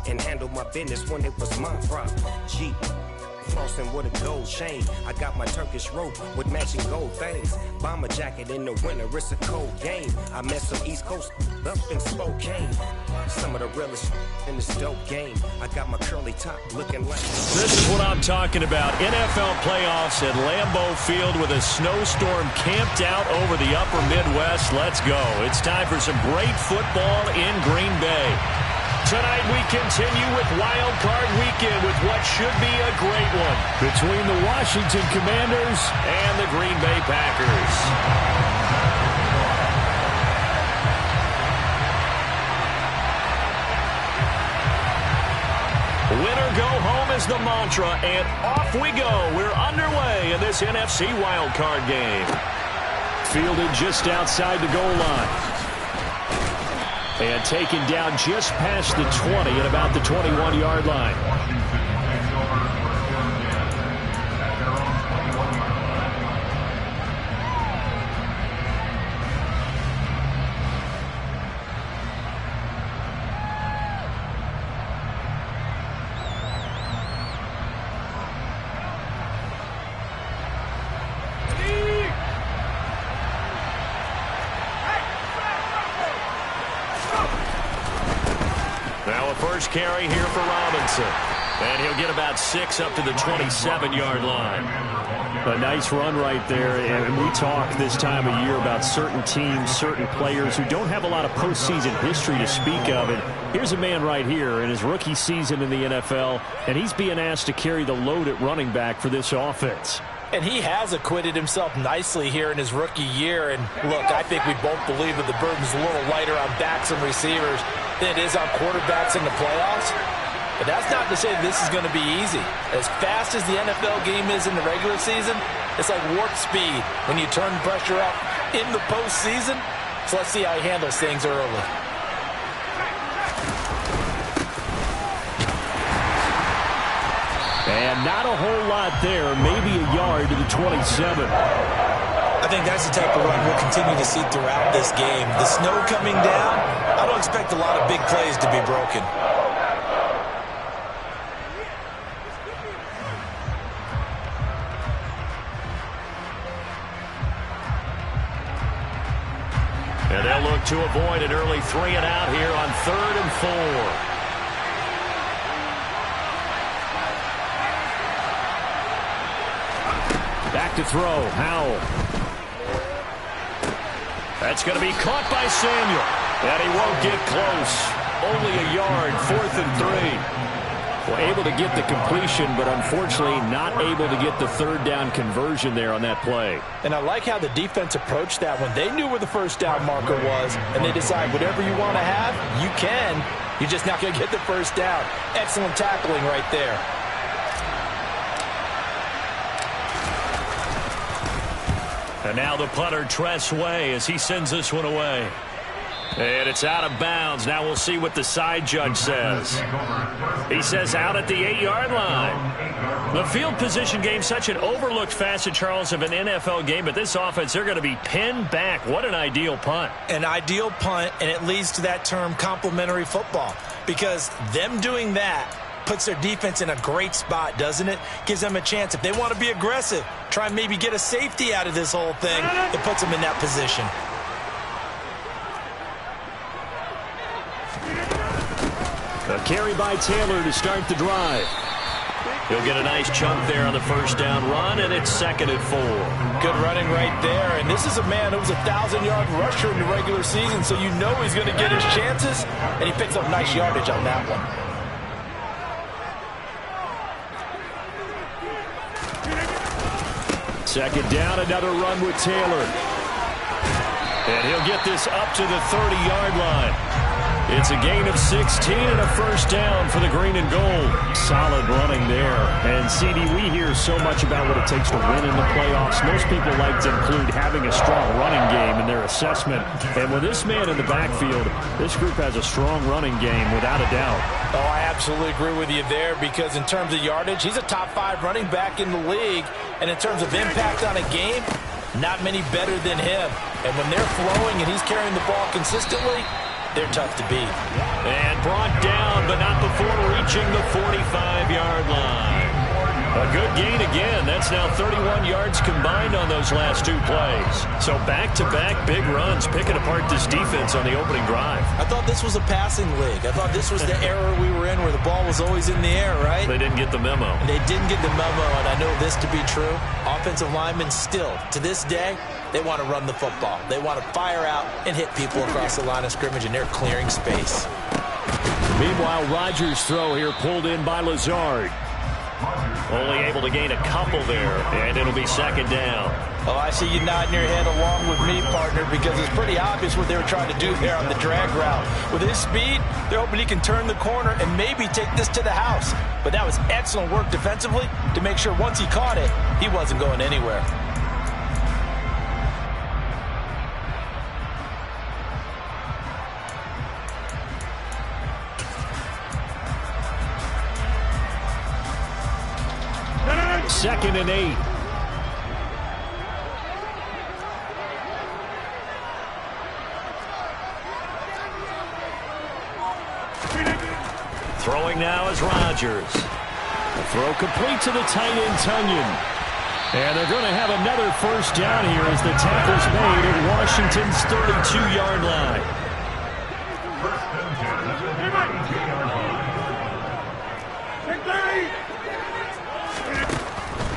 and handle my business when it was my problem. Jeep. Flossing with a gold chain. I got my Turkish rope with matching gold things. Bomber jacket in the winter, it's a cold game. I met some East Coast up in Spokane. Some of the realest in this dope game. I got my curly top looking like. This is what I'm talking about. NFL playoffs at Lambeau Field with a snowstorm camped out over the upper Midwest. Let's go. It's time for some great football in Green Bay. Tonight we continue with Wild Card Weekend with what should be a great one between the Washington Commanders and the Green Bay Packers. Winner go home is the mantra, and off we go. We're underway in this NFC Wild Card game. Fielded just outside the goal line. And taken down just past the 20 at about the 21-yard line. Now a first carry here for Robinson. And he'll get about 6 up to the 27-yard line. A nice run right there. And we talk this time of year about certain teams, certain players who don't have a lot of postseason history to speak of. And here's a man right here in his rookie season in the NFL, and he's being asked to carry the load at running back for this offense. And he has acquitted himself nicely here in his rookie year. And look, I think we both believe that the burden's a little lighter on backs and receivers than it is on quarterbacks in the playoffs. But that's not to say that this is going to be easy. As fast as the NFL game is in the regular season, it's like warp speed when you turn pressure up in the postseason. So let's see how he handles things early. And not a whole lot there, maybe a yard to the 27. I think that's the type of run we'll continue to see throughout this game. The snow coming down, I don't expect a lot of big plays to be broken. And they'll look to avoid an early 3 and out here on 3rd and 4. Back to throw, Howell. That's going to be caught by Samuel. And he won't get close. Only a yard, 4th and 3. Well, able to get the completion, but unfortunately not able to get the 3rd down conversion there on that play. And I like how the defense approached that one. They knew where the first down marker was, and they decide whatever you want to have, you can. You're just not going to get the first down. Excellent tackling right there. And now the punter, Tress Way, as he sends this one away. And it's out of bounds. Now we'll see what the side judge says. He says out at the 8-yard line. The field position game, such an overlooked facet, Charles, of an NFL game. But this offense, they're going to be pinned back. What an ideal punt. An ideal punt, and it leads to that term complementary football. Because them doing that puts their defense in a great spot, doesn't it? Gives them a chance. If they want to be aggressive, try and maybe get a safety out of this whole thing, it puts them in that position. A carry by Taylor to start the drive. He'll get a nice chunk there on the first down run, and it's 2nd and 4. Good running right there. And this is a man who was a 1,000-yard rusher in the regular season, so you know he's going to get his chances, and he picks up nice yardage on that one. Second down, another run with Taylor. And he'll get this up to the 30-yard line. It's a gain of 16 and a first down for the green and gold. Solid running there. And, CD, we hear so much about what it takes to win in the playoffs. Most people like to include having a strong running game in their assessment. And with this man in the backfield, this group has a strong running game without a doubt. Oh, I absolutely agree with you there, because in terms of yardage, he's a top 5 running back in the league. And in terms of impact on a game, not many better than him. And when they're flowing and he's carrying the ball consistently, they're tough to beat. And brought down, but not before approaching the 45-yard line. A good gain again. That's now 31 yards combined on those last two plays. So back-to-back big runs, picking apart this defense on the opening drive. I thought this was a passing league. I thought this was the era we were in where the ball was always in the air, right? They didn't get the memo. They didn't get the memo, and I know this to be true. Offensive linemen still, to this day, they want to run the football. They want to fire out and hit people across the line of scrimmage, and they're clearing space. Meanwhile, Rodgers' throw here pulled in by Lazard. Only able to gain a couple there, and it'll be second down. Oh, I see you nodding your head along with me, partner, because it's pretty obvious what they were trying to do there on the drag route. With his speed, they're hoping he can turn the corner and maybe take this to the house. But that was excellent work defensively to make sure once he caught it, he wasn't going anywhere. Second and 8. Throwing now is Rodgers. The throw complete to the tight end, Tunyon. And they're going to have another first down here as the tackle's made at Washington's 32-yard line.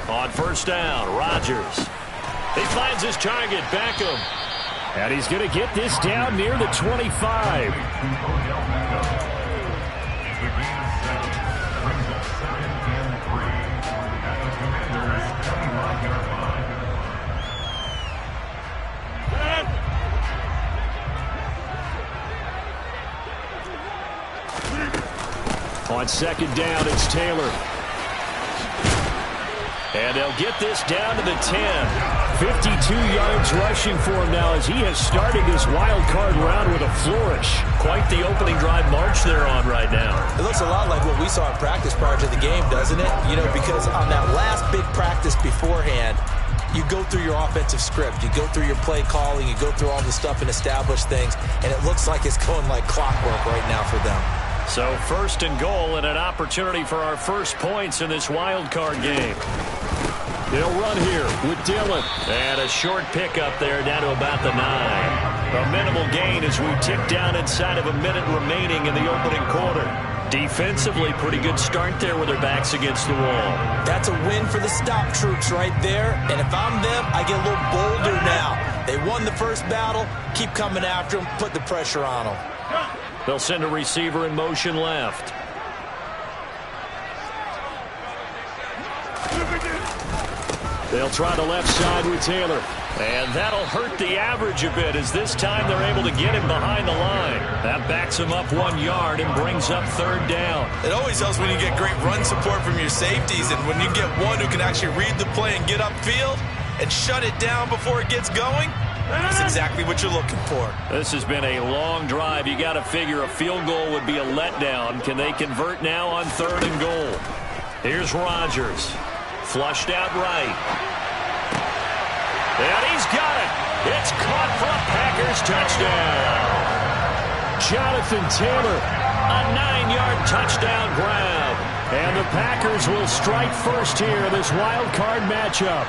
On first down, Rodgers. He finds his target, Beckham. And he's going to get this down near the 25. On second down, it's Taylor. And they'll get this down to the 10. 52 yards rushing for him now as he has started his wild card round with a flourish. Quite the opening drive march they're on right now. It looks a lot like what we saw in practice prior to the game, doesn't it? You know, because on that last big practice beforehand, you go through your offensive script. You go through your play calling. You go through all the stuff and establish things. And it looks like it's going like clockwork right now for them. So first and goal and an opportunity for our first points in this wild card game. They'll run here with Dillon. And a short pickup there down to about the 9. A minimal gain as we tick down inside of a minute remaining in the opening quarter. Defensively, pretty good start there with their backs against the wall. That's a win for the stop troops right there. And if I'm them, I get a little bolder now. They won the first battle. Keep coming after them. Put the pressure on them. They'll send a receiver in motion left. They'll try the left side with Taylor. And that'll hurt the average a bit as this time they're able to get him behind the line. That backs him up 1 yard and brings up third down. It always helps when you get great run support from your safeties, and when you get one who can actually read the play and get upfield and shut it down before it gets going. That's exactly what you're looking for. This has been a long drive. You got to figure a field goal would be a letdown. Can they convert now on third and goal? Here's Rodgers. Flushed out right. And he's got it. It's caught for a Packers touchdown. Jonathan Taylor, a 9-yard touchdown grab. And the Packers will strike first here in this wild card matchup.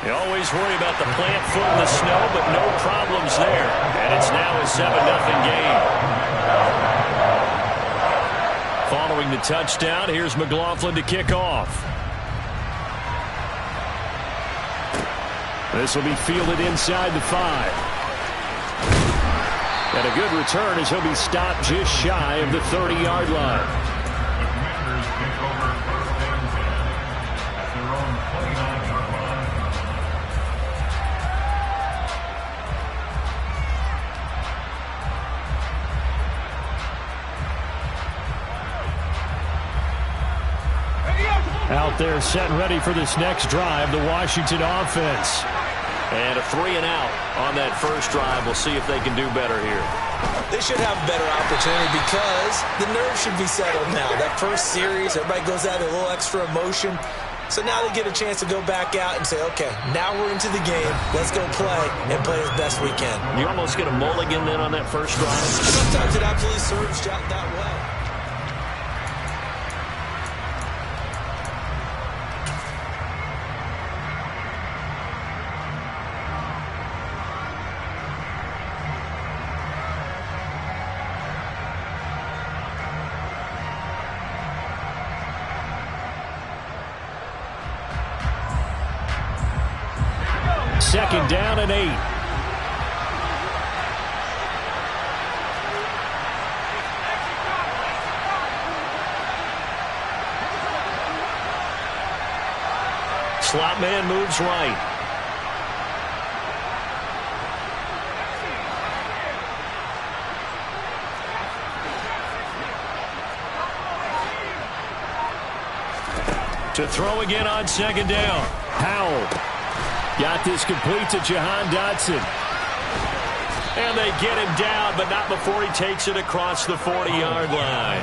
You always worry about the plant foot in the snow, but no problems there. And it's now a 7-0 game. Following the touchdown, here's McLaughlin to kick off. This will be fielded inside the 5. And a good return as he'll be stopped just shy of the 30-yard line. Out there set and ready for this next drive, the Washington offense. And a 3-and-out on that first drive. We'll see if they can do better here. They should have a better opportunity because the nerves should be settled now. That first series, everybody goes out with a little extra emotion. So now they get a chance to go back out and say, okay, now we're into the game. Let's go play and play as best we can. You almost get a mulligan then on that first drive. Sometimes it absolutely serves that way. Second down and 8. Slot man moves right. To throw again on second down. Howell. Got this complete to Jahan Dotson. And they get him down, but not before he takes it across the 40-yard line.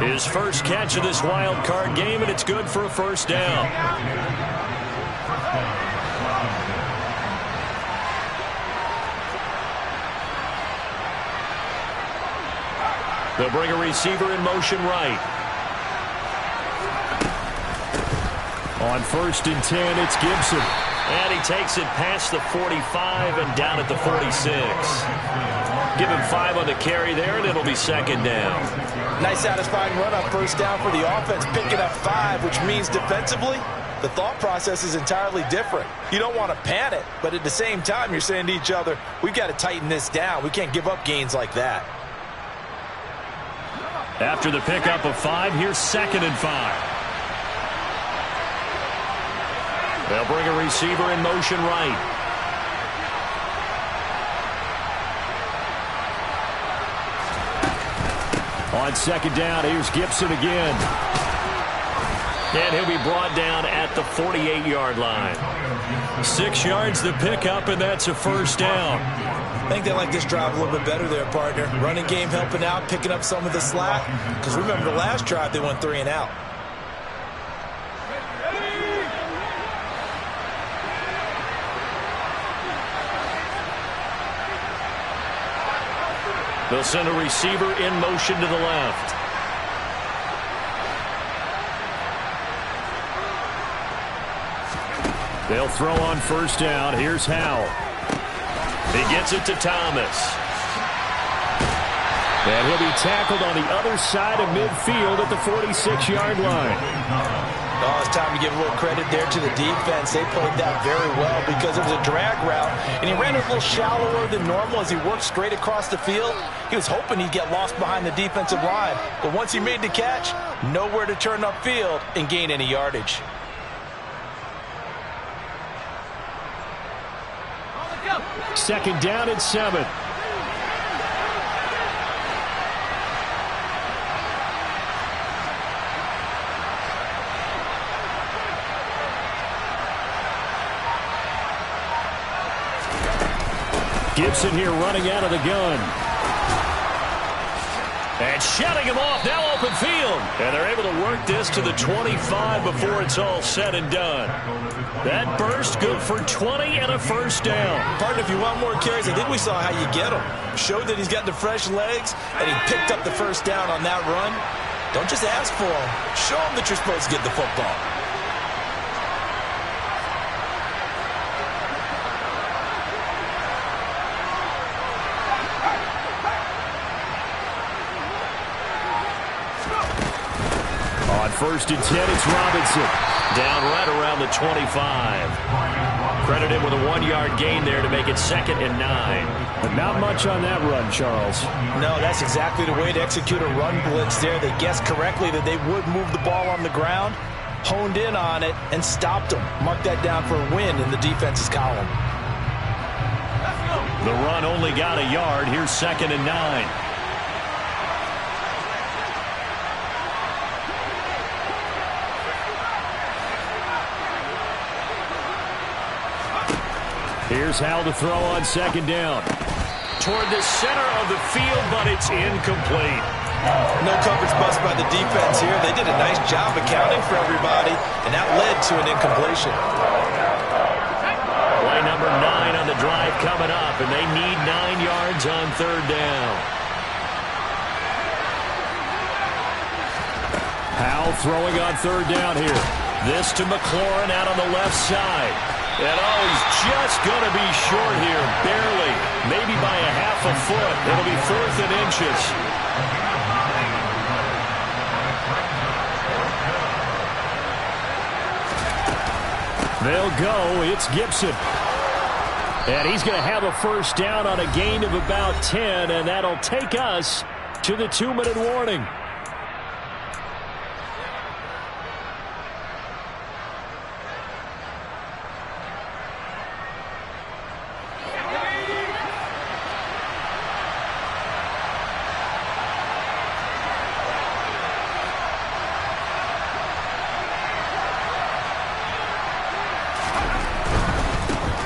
His first catch of this wild card game, and it's good for a first down. They'll bring a receiver in motion right. On 1st and 10, it's Gibson. And he takes it past the 45 and down at the 46. Give him 5 on the carry there, and it'll be second down. Nice satisfying run on first down for the offense, picking up 5, which means defensively, the thought process is entirely different. You don't want to panic, but at the same time, you're saying to each other, we've got to tighten this down. We can't give up gains like that. After the pickup of 5, here's 2nd and 5. They'll bring a receiver in motion right. On second down, here's Gibson again. And he'll be brought down at the 48-yard line. 6 yards to pick up, and that's a first down. I think they like this drive a little bit better there, partner. Running game helping out, picking up some of the slack. Because remember the last drive, they went 3 and out. They'll send a receiver in motion to the left. They'll throw on first down. Here's Howell. He gets it to Thomas. And he'll be tackled on the other side of midfield at the 46-yard line. Oh, it's time to give a little credit there to the defense. They played that very well because it was a drag route, and he ran it a little shallower than normal as he worked straight across the field. He was hoping he'd get lost behind the defensive line, but once he made the catch, nowhere to turn upfield and gain any yardage. Second down and 7. Gibson here running out of the gun. And shutting him off, now open field. And they're able to work this to the 25 before it's all said and done. That burst good for 20 and a first down. Partner, if you want more carries, I think we saw how you get him. Showed that he's got the fresh legs, and he picked up the first down on that run. Don't just ask for him. Show him that you're supposed to get the football. On 1st and 10, it's Robinson. Down right around the 25. Credit him with a 1-yard gain there to make it 2nd and 9. But not much on that run, Charles. No, that's exactly the way to execute a run blitz there. They guessed correctly that they would move the ball on the ground, honed in on it, and stopped them. Mark that down for a win in the defense's column. The run only got a yard. Here's 2nd and 9. Here's Howell to throw on second down. Toward the center of the field, but it's incomplete. No coverage bust by the defense here. They did a nice job accounting for everybody, and that led to an incompletion. Play number 9 on the drive coming up, and they need 9 yards on third down. Powell throwing on third down here. This to McLaurin out on the left side. And oh, he's just going to be short here, barely. Maybe by a half a foot. It'll be 4th and inches. They'll go. It's Gibson. And he's going to have a first down on a gain of about 10, and that'll take us to the 2-minute warning.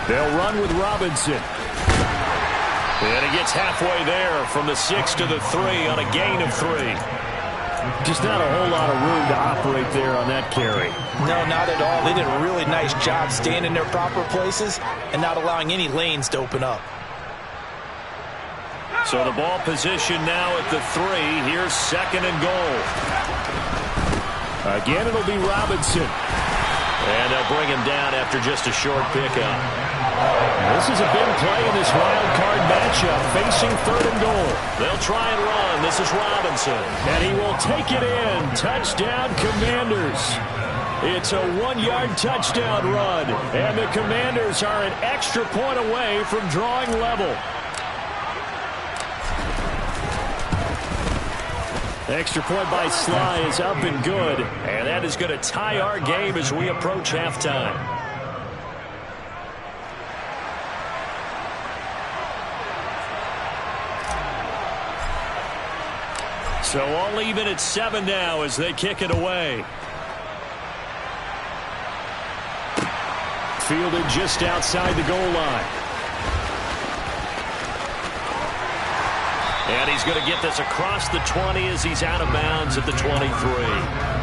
They'll run with Robinson. And he gets halfway there from the 6 to the 3 on a gain of 3. Just not a whole lot of room to operate there on that carry. No, not at all. They did a really nice job staying in their proper places and not allowing any lanes to open up. So the ball position now at the 3. Here's 2nd and goal. Again, it'll be Robinson. And they'll bring him down after just a short pickup. This is a big play in this wild card matchup, facing 3rd and goal. They'll try and run. This is Robinson. And he will take it in. Touchdown, Commanders. It's a 1-yard touchdown run. And the Commanders are an extra point away from drawing level. Extra point by Sly is up and good. And that is going to tie our game as we approach halftime. So all even at 7 now as they kick it away. Fielded just outside the goal line. And he's going to get this across the 20 as he's out of bounds at the 23.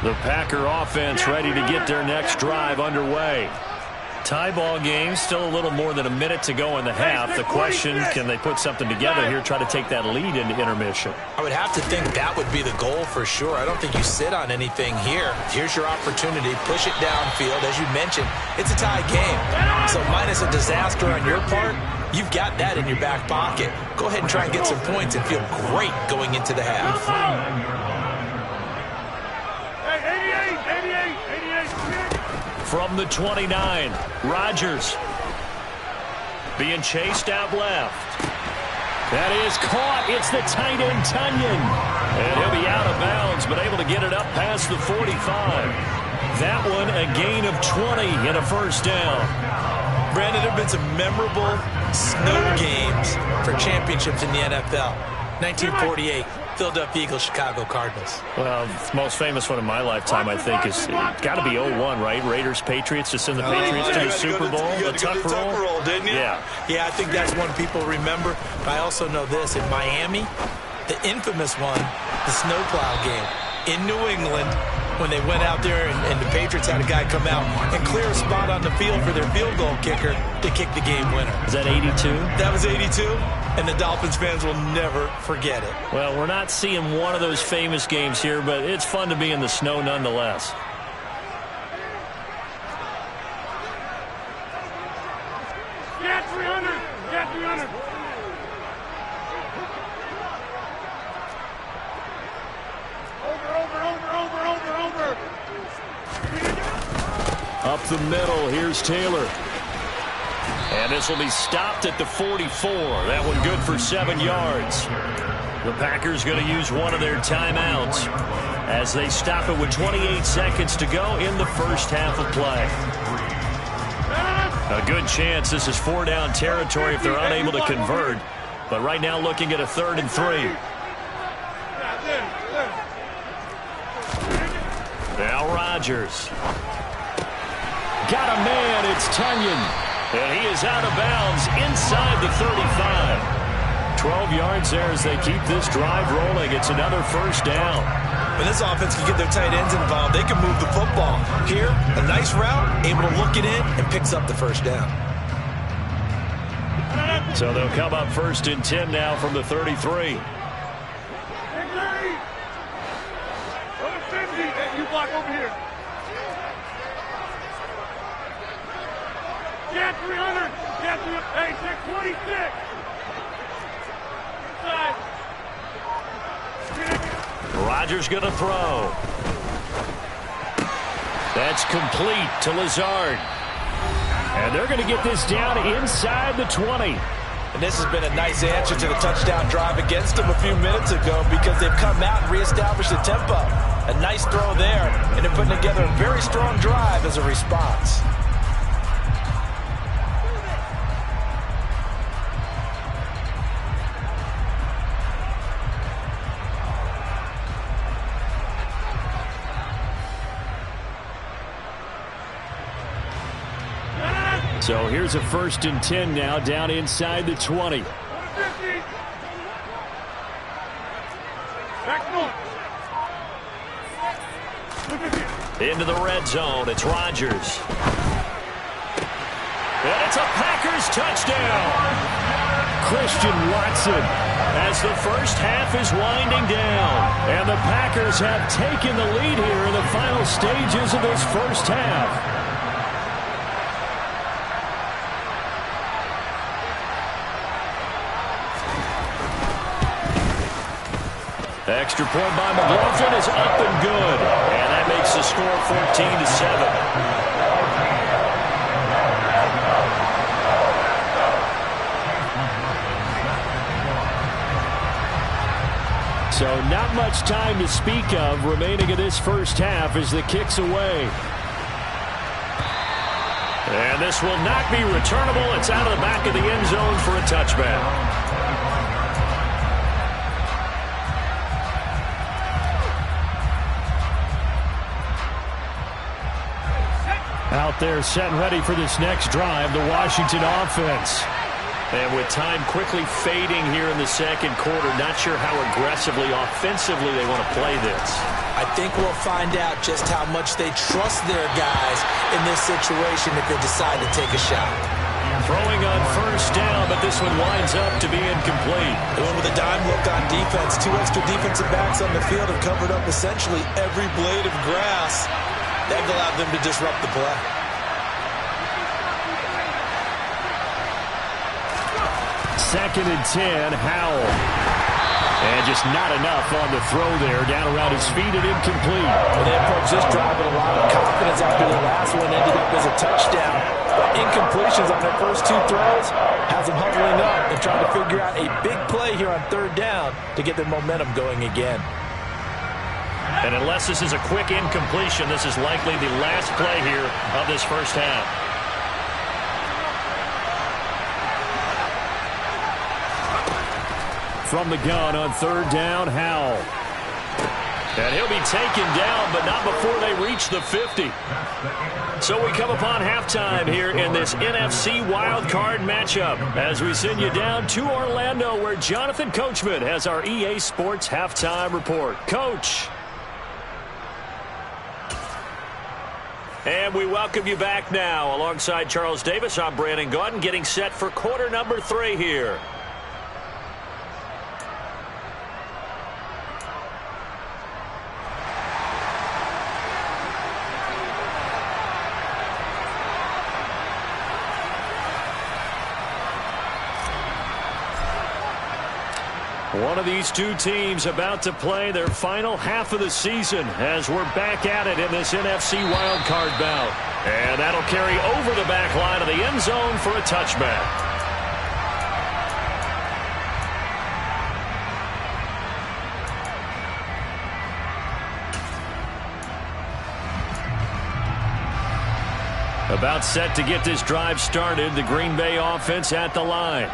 The Packer offense ready to get their next drive underway. Tie ball game, still a little more than a minute to go in the half. The question, can they put something together here, try to take that lead into intermission? I would have to think that would be the goal for sure. I don't think you sit on anything here. Here's your opportunity. Push it downfield. As you mentioned, it's a tie game. So minus a disaster on your part, you've got that in your back pocket. Go ahead and try and get some points and feel great going into the half. From the 29, Rodgers being chased out left. That is caught. It's the tight end, Tunyon. And he'll be out of bounds, but able to get it up past the 45. That one a gain of 20 and a first down. Brandon, there have been some memorable snow games for championships in the NFL. 1948. Philadelphia Eagles, Chicago Cardinals. Well, the most famous one in my lifetime, I think, is got to be 01, right? Raiders, Patriots, to send the Patriots to the Super Bowl. You had to go to the tuck roll, didn't you? Yeah. Yeah, I think that's one people remember. But I also know this. In Miami, the infamous one, the snowplow game. In New England, when they went out there and the Patriots had a guy come out and clear a spot on the field for their field goal kicker to kick the game winner. Is that 82? That was 82. And the Dolphins fans will never forget it. Well, we're not seeing one of those famous games here, but it's fun to be in the snow nonetheless. Get 300! Get 300! Over! Up the middle, here's Taylor. And this will be stopped at the 44. That one good for 7 yards. The Packers going to use one of their timeouts. as they stop it with 28 seconds to go in the first half of play. A good chance this is 4-down territory if they're unable to convert. But right now looking at a 3rd and 3. Now Rodgers. Got a man, it's Tunyon. And he is out of bounds inside the 35. 12 yards there as they keep this drive rolling. It's another first down. When this offense can get their tight ends involved, they can move the football. Here, a nice route, able to look it in, and picks up the first down. So they'll come up 1st and 10 now from the 33. You block over here. Get 300. Get 300. Hey, 626. Inside. Rodgers going to throw. That's complete to Lazard. And they're going to get this down inside the 20. And this has been a nice answer to the touchdown drive against them a few minutes ago because they've come out and reestablished the tempo. A nice throw there, and they're putting together a very strong drive as a response. So here's a 1st and 10 now down inside the 20. Into the red zone. It's Rodgers. And it's a Packers touchdown. Christian Watson as the first half is winding down. And the Packers have taken the lead here in the final stages of this first half. Extra point by McLaughlin is up and good. And that makes the score 14-7. So not much time to speak of remaining in this first half as the kick's away. And this will not be returnable. It's out of the back of the end zone for a touchback. Out there set and ready for this next drive, the Washington offense. And with time quickly fading here in the second quarter, not sure how aggressively, offensively they want to play this. I think we'll find out just how much they trust their guys in this situation if they decide to take a shot. Throwing on first down, but this one winds up to be incomplete. Going with a dime look on defense. 2 extra defensive backs on the field have covered up essentially every blade of grass. They've allowed them to disrupt the play. Second and 10, Howell. And just not enough on the throw there. Down around his feet and incomplete. Well, they approached this drive with a lot of confidence after the last one ended up as a touchdown. But incompletions on their first 2 throws has them huddling up and trying to figure out a big play here on 3rd down to get their momentum going again. And unless this is a quick incompletion, this is likely the last play here of this first half. From the gun on 3rd down, Howell. And he'll be taken down, but not before they reach the 50. So we come upon halftime here in this NFC wildcard matchup as we send you down to Orlando where Jonathan Coachman has our EA Sports halftime report. Coach. And we welcome you back now. Alongside Charles Davis, I'm Brandon Gaudin, getting set for quarter number 3 here. One of these two teams about to play their final half of the season as we're back at it in this NFC wildcard bout. And that'll carry over the back line of the end zone for a touchback. About set to get this drive started. The Green Bay offense at the line.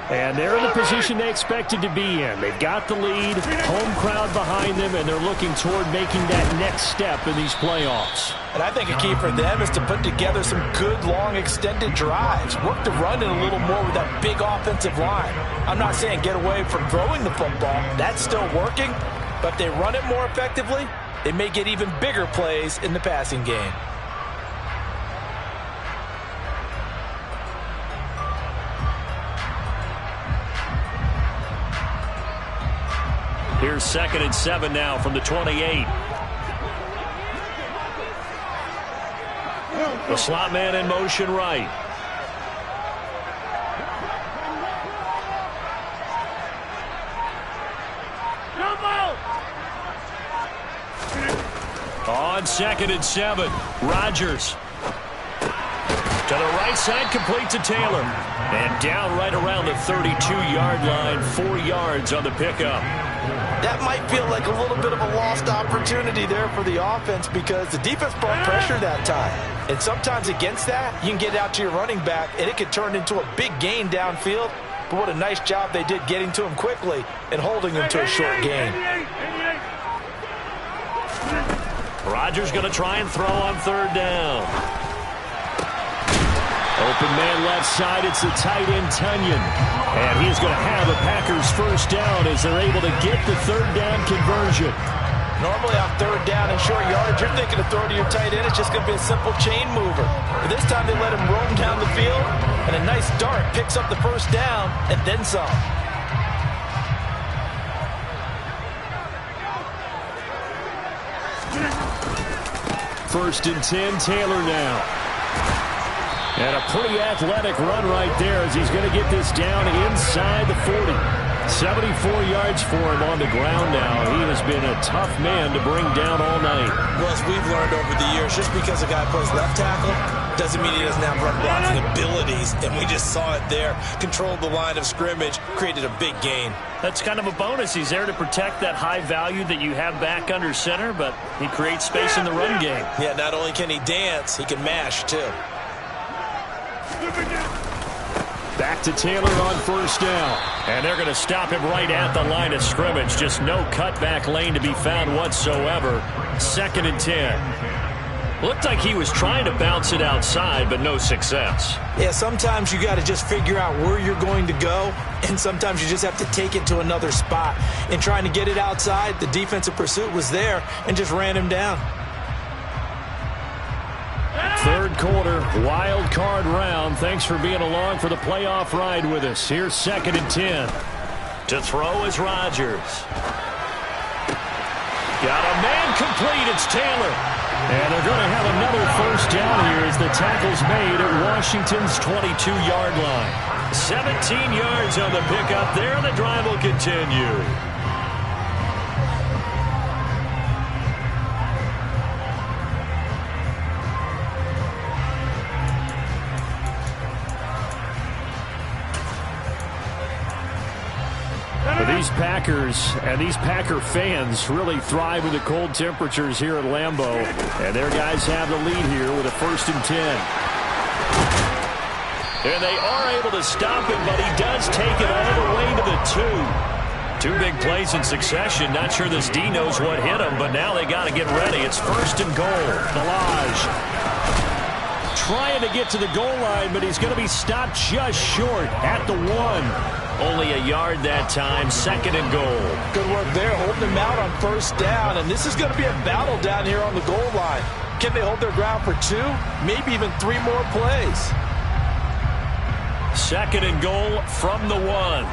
And they're in the position they expected to be in. They've got the lead, home crowd behind them, and they're looking toward making that next step in these playoffs. And I think a key for them is to put together some good, long, extended drives. Work the run in a little more with that big offensive line. I'm not saying get away from throwing the football. That's still working. But if they run it more effectively, they may get even bigger plays in the passing game. Here's 2nd and 7 now from the 28. The slot man in motion right. On 2nd and 7, Rodgers. To the right side, complete to Taylor. And down right around the 32-yard line, 4 yards on the pickup. That might feel like a little bit of a lost opportunity there for the offense because the defense brought pressure that time. And sometimes against that, you can get out to your running back, and it could turn into a big gain downfield. But what a nice job they did getting to him quickly and holding him to a short gain. Rodgers going to try and throw on 3rd down. Open man left side, it's the tight end Tunyon. And he's going to have a Packers first down as they're able to get the 3rd down conversion. Normally on 3rd down and short yardage, you're thinking of throwing to your tight end. It's just going to be a simple chain mover. But this time they let him roam down the field, and a nice dart picks up the first down and then some. First and 10, Taylor now. And a pretty athletic run right there as he's going to get this down inside the 40. 74 yards for him on the ground now. He has been a tough man to bring down all night. Well, as we've learned over the years, just because a guy plays left tackle doesn't mean he doesn't have run blocking abilities. And we just saw it there. Controlled the line of scrimmage, created a big gain. That's kind of a bonus. He's there to protect that high value that you have back under center, but he creates space in the run game. Yeah, not only can he dance, he can mash too. Back to Taylor on 1st down. And they're going to stop him right at the line of scrimmage. Just no cutback lane to be found whatsoever. 2nd and 10. Looked like he was trying to bounce it outside, but no success. Yeah, sometimes you got to just figure out where you're going to go, and sometimes you just have to take it to another spot. In trying to get it outside, the defensive pursuit was there and just ran him down. 3rd quarter, wild card round. Thanks for being along for the playoff ride with us. Here's 2nd and 10. To throw is Rodgers. Got a man complete. It's Taylor. And they're going to have another first down here as the tackle's made at Washington's 22-yard line. 17 yards on the pickup there. The drive will continue. These Packers and these Packer fans really thrive with the cold temperatures here at Lambeau. And their guys have the lead here with a 1st and 10. And they are able to stop him, but he does take it all the way to the 2. 2 big plays in succession. Not sure this D knows what hit him, but now they got to get ready. It's 1st and goal. Balaj trying to get to the goal line, but he's going to be stopped just short at the 1. Only a yard that time. 2nd and goal. Good work there, holding them out on 1st down. And this is going to be a battle down here on the goal line. Can they hold their ground for 2? Maybe even 3 more plays. 2nd and goal from the 1.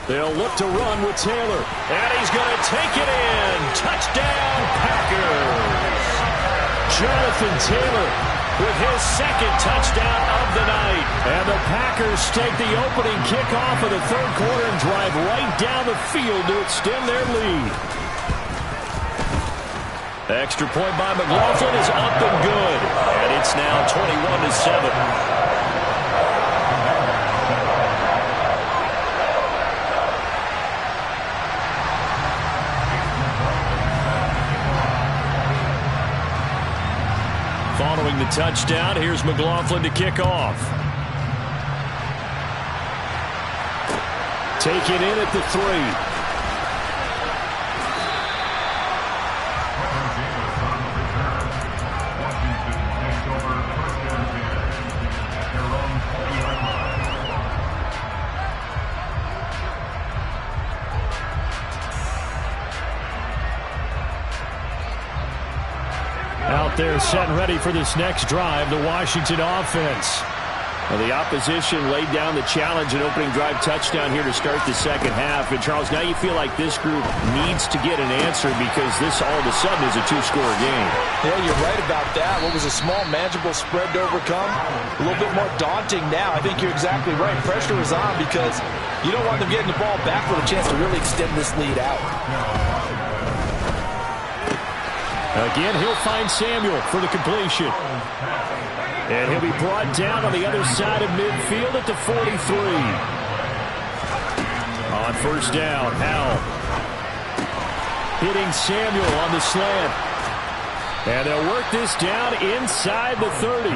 They'll look to run with Taylor. And he's going to take it in. Touchdown, Packers. Jonathan Taylor with his 2nd touchdown of the night. And the Packers take the opening kickoff of the 3rd quarter and drive right down the field to extend their lead. Extra point by McLaughlin is up and good. And it's now 21-7. the touchdown. Here's McLaughlin to kick off. Take it in at the 3. Out there set and ready for this next drive, the Washington offense. Well, the opposition laid down the challenge, an opening drive touchdown here to start the second half. And, Charles, now you feel like this group needs to get an answer because this all of a sudden is a two-score game. Yeah, you're right about that. What was a small, manageable spread to overcome, a little bit more daunting now. I think you're exactly right. Pressure is on because you don't want them getting the ball back with a chance to really extend this lead out. Again, he'll find Samuel for the completion. And he'll be brought down on the other side of midfield at the 43. On first down, Howell hitting Samuel on the slant. And they'll work this down inside the 30.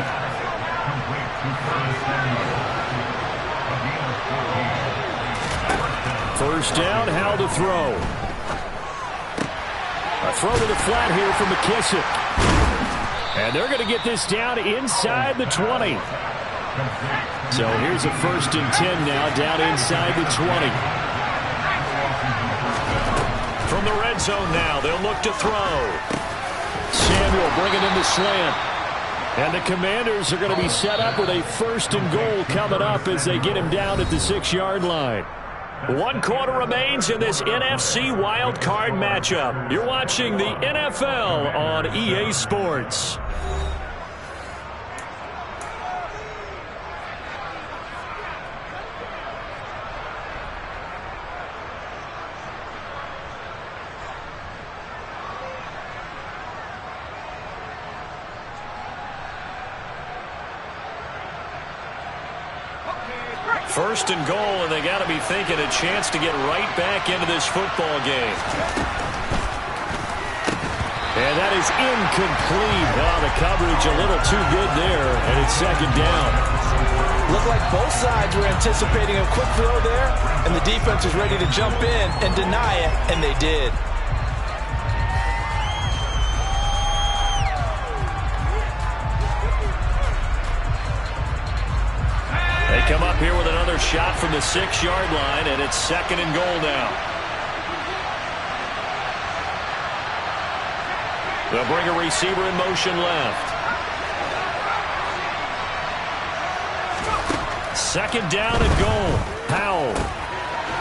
First down, Howell to throw. A throw to the flat here from McKissick. And they're going to get this down inside the 20. So here's a 1st and 10 now, down inside the 20. From the red zone now, they'll look to throw. Samuel bringing in the slant. And the Commanders are going to be set up with a 1st and goal coming up as they get him down at the 6-yard line. 1 quarter remains in this NFC Wild Card matchup. You're watching the NFL on EA Sports. First and goal, and they got to be thinking a chance to get right back into this football game. And that is incomplete. Oh, the coverage a little too good there, and it's 2nd down. Looked like both sides were anticipating a quick throw there, and the defense was ready to jump in and deny it, and they did. They come up here with another shot from the 6-yard line, and it's 2nd and goal now. They'll bring a receiver in motion left. 2nd down and goal. Howell.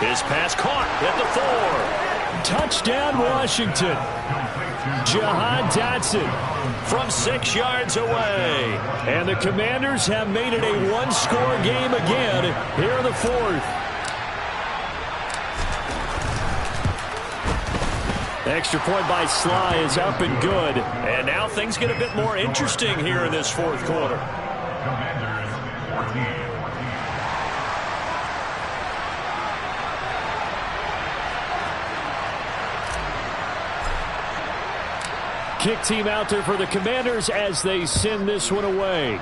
His pass caught at the 4. Touchdown, Washington. Jahan Dotson from 6 yards away. And the Commanders have made it a 1-score game again here in the 4th. Extra point by Sly is up and good. And now things get a bit more interesting here in this 4th quarter. Kick team out there for the Commanders as they send this one away.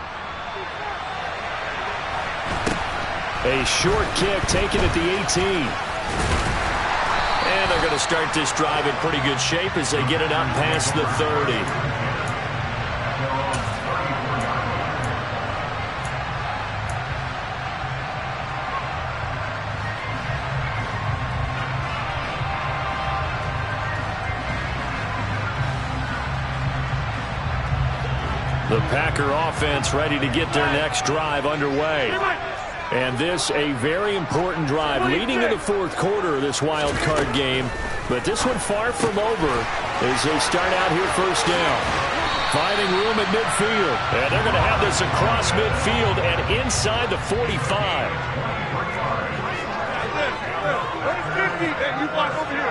A short kick taken at the 18. And they're going to start this drive in pretty good shape as they get it up past the 30. The Packer offense ready to get their next drive underway. And this a very important drive leading in the 4th quarter of this wild card game. But this one far from over as they start out here 1st down. Finding room at midfield. And they're going to have this across midfield and inside the 45. You block over here.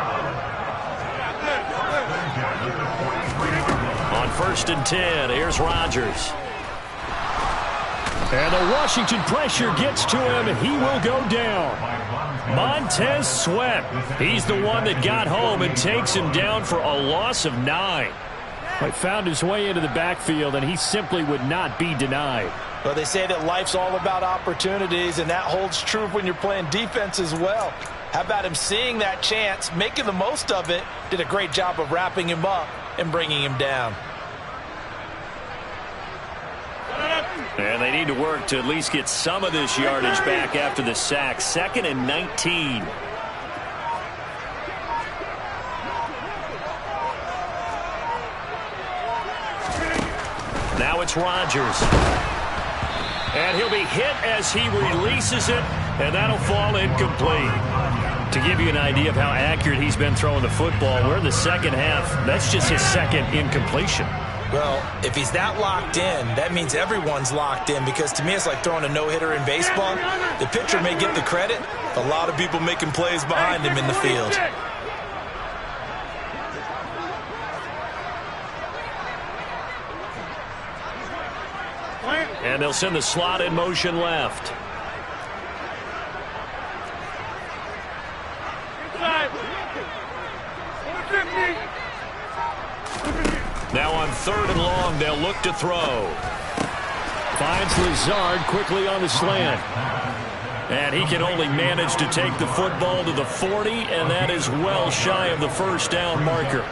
On 1st and 10, here's Rodgers. And the Washington pressure gets to him. He will go down. Montez Sweat. He's the one that got home and takes him down for a loss of 9. He found his way into the backfield, and he simply would not be denied. Well, they say that life's all about opportunities, and that holds true when you're playing defense as well. How about him seeing that chance, making the most of it, did a great job of wrapping him up and bringing him down. And they need to work to at least get some of this yardage back after the sack. 2nd and 19. Now it's Rodgers. And he'll be hit as he releases it, and that'll fall incomplete. To give you an idea of how accurate he's been throwing the football, we're in the second half. That's just his second incompletion. Well, if he's that locked in, that means everyone's locked in, because to me it's like throwing a no-hitter in baseball. The pitcher may get the credit, a lot of people making plays behind him in the field. And they'll send the slot in motion left. Now on 3rd and long, they'll look to throw. Finds Lazard quickly on the slant. And he can only manage to take the football to the 40, and that is well shy of the first down marker.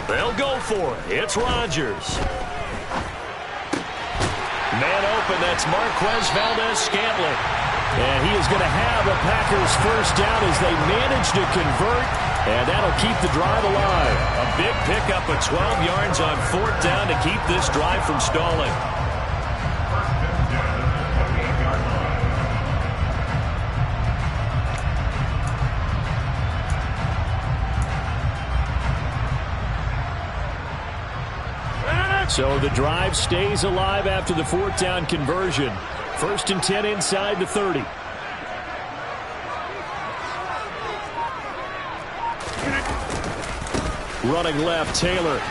They'll go for it. It's Rodgers. Man open, that's Marquez Valdez-Scantling. And he is going to have a Packers first down as they manage to convert, and that'll keep the drive alive. A big pickup of 12 yards on 4th down to keep this drive from stalling. So the drive stays alive after the 4th down conversion. 1st and 10 inside the 30. Running left, Taylor.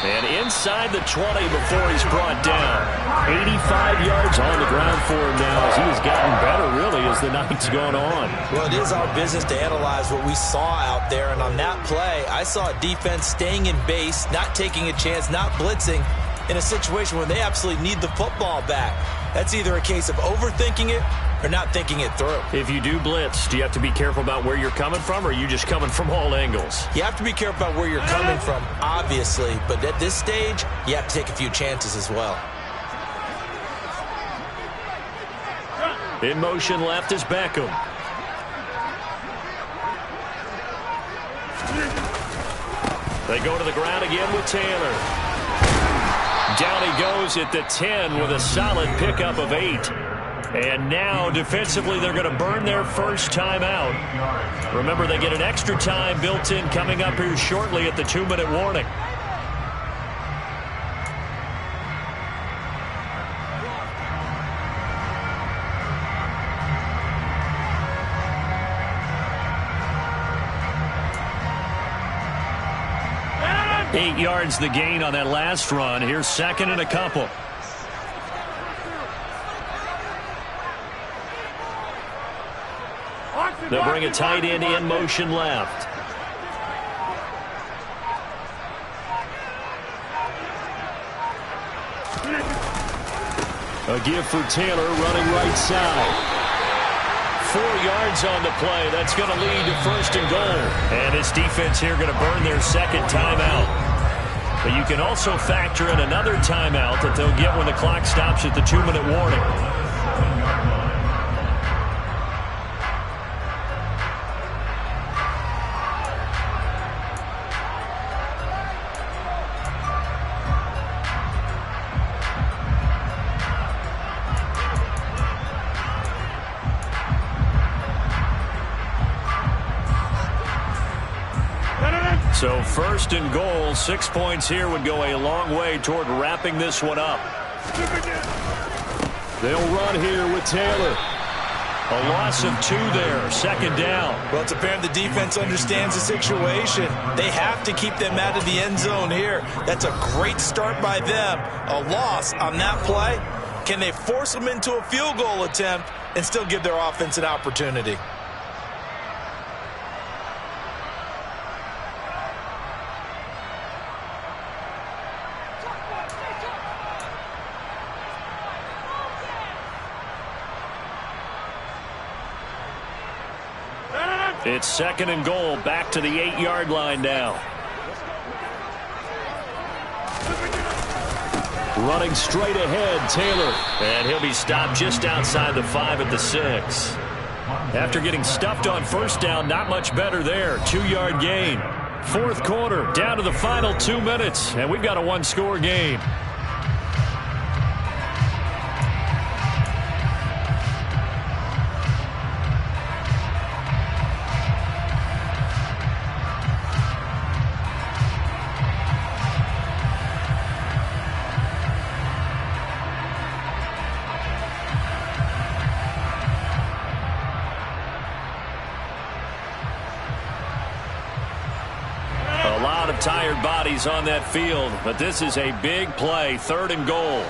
And inside the 20 before he's brought down. 85 yards on the ground for him now as he has gotten better, really, as the night's gone on. Well, it is our business to analyze what we saw out there, and on that play, I saw a defense staying in base, not taking a chance, not blitzing, in a situation where they absolutely need the football back. That's either a case of overthinking it or not thinking it through. If you do blitz, do you have to be careful about where you're coming from, or are you just coming from all angles? You have to be careful about where you're coming from, obviously, but at this stage, you have to take a few chances as well. In motion left is Beckham. They go to the ground again with Taylor. Down he goes at the 10 with a solid pickup of 8. And now, defensively, they're going to burn their first timeout. Remember, they get an extra time built in coming up here shortly at the 2-minute warning. Eight yards the gain on that last run. Here's 2nd and a couple. They'll bring a tight end in motion left. A give for Taylor running right side. 4 yards on the play. That's going to lead to 1st and goal. And this defense here going to burn their second timeout. But you can also factor in another timeout that they'll get when the clock stops at the 2-minute warning. So 1st and goal, 6 points here would go a long way toward wrapping this one up. They'll run here with Taylor. A loss of 2 there, second down. Well, it's apparent the defense understands the situation. They have to keep them out of the end zone here. That's a great start by them. A loss on that play. Can they force them into a field goal attempt and still give their offense an opportunity? It's second and goal, back to the 8-yard line now. Running straight ahead, Taylor. And he'll be stopped just outside the 5 at the 6. After getting stuffed on first down, not much better there. 2-yard gain. Fourth quarter, down to the final 2 minutes, and we've got a 1-score game. Tired bodies on that field, but this is a big play, third and goal.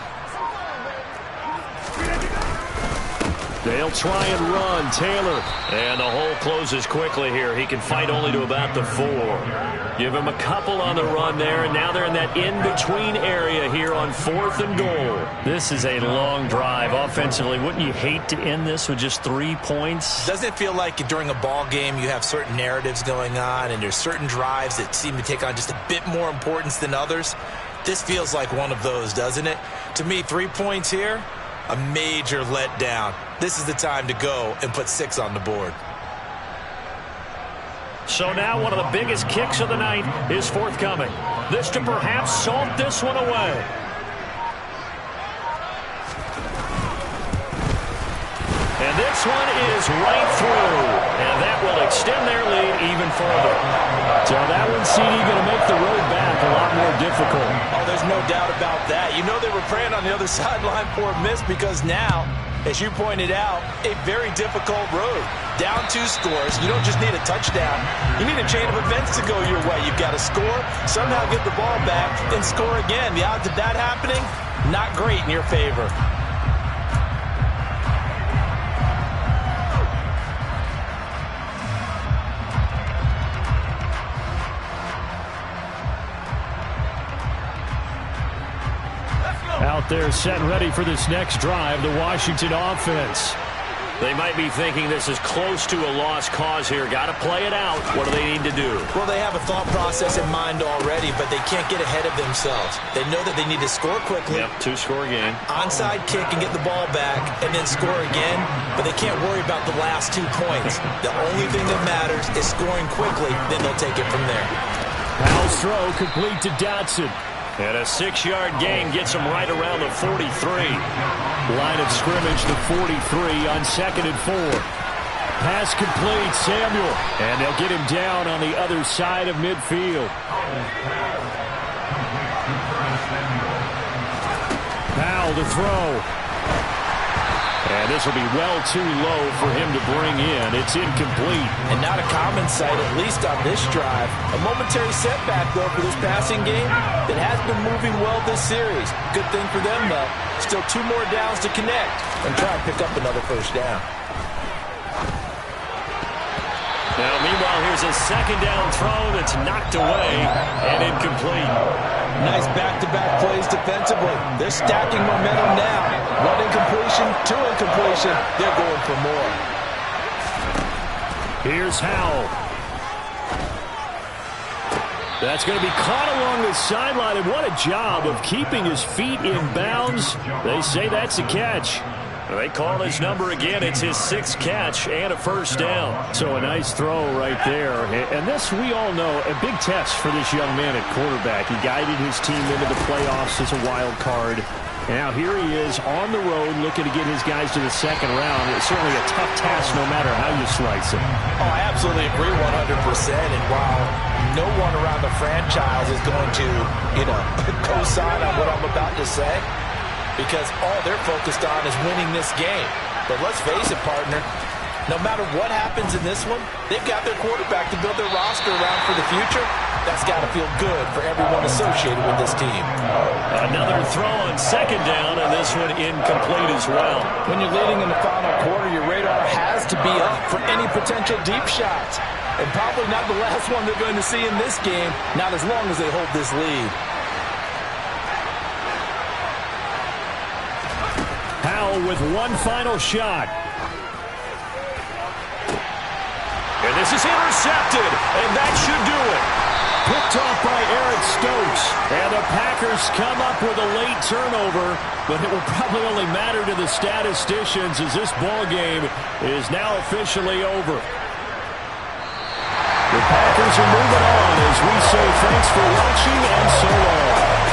They'll try and run, Taylor. And the hole closes quickly here. He can fight only to about the 4. Give him a couple on the run there, and now they're in that in-between area here on 4th and goal. This is a long drive offensively. Wouldn't you hate to end this with just 3 points? Doesn't it feel like during a ball game you have certain narratives going on and there's certain drives that seem to take on just a bit more importance than others? This feels like one of those, doesn't it? To me, 3 points here, a major letdown. This is the time to go and put 6 on the board. So now one of the biggest kicks of the night is forthcoming. This to perhaps salt this one away. And this one is right through. And that will extend their lead even further. So that one, CD, going to make the road back a lot more difficult. Oh, there's no doubt about that. You know they were praying on the other sideline for a miss because now, as you pointed out, a very difficult road. Down 2 scores. You don't just need a touchdown. You need a chain of events to go your way. You've got to score, somehow get the ball back, and score again. The odds of that happening, not great in your favor. Out there set and ready for this next drive, the Washington offense. They might be thinking this is close to a lost cause here. Got to play it out. What do they need to do? Well, they have a thought process in mind already, but they can't get ahead of themselves. They know that they need to score quickly. Yep, 2-score game. Onside kick and get the ball back and then score again, but they can't worry about the last 2 points. The only thing that matters is scoring quickly, then they'll take it from there. Powell's throw complete to Dotson. And a 6-yard gain gets him right around the 43. Line of scrimmage, the 43 on 2nd and 4. Pass complete, Samuel. And they'll get him down on the other side of midfield. Powell to throw. And this will be well too low for him to bring in. It's incomplete. And not a common sight, at least on this drive. A momentary setback, though, for this passing game that has been moving well this series. Good thing for them, though. Still 2 more downs to connect and try and pick up another first down. Now, meanwhile, here's a 2nd down throw that's knocked away and incomplete. Nice back-to-back plays defensively. They're stacking momentum now. 1 incompletion, 2 incompletion. They're going for more. Here's Howell. That's going to be caught along the sideline, and what a job of keeping his feet in bounds. They say that's a catch. They call his number again. It's his 6th catch and a first down. So a nice throw right there. And this, we all know, a big test for this young man at quarterback. He guided his team into the playoffs as a wild card. Now here he is on the road looking to get his guys to the 2nd round. It's certainly a tough task no matter how you slice it. Oh, I absolutely agree 100%. And while no one around the franchise is going to, co-sign on what I'm about to say, because all they're focused on is winning this game. But let's face it, partner, no matter what happens in this one, they've got their quarterback to build their roster around for the future. That's got to feel good for everyone associated with this team. Another throw on second down, and this one incomplete as well. When you're leading in the final quarter, your radar has to be up for any potential deep shots. And probably not the last one they're going to see in this game, not as long as they hold this lead. Howell with one final shot. And this is intercepted, and that should do it. Picked off by Eric Stokes. And the Packers come up with a late turnover, but it will probably only matter to the statisticians as this ball game is now officially over. The Packers are moving on as we say thanks for watching and so long.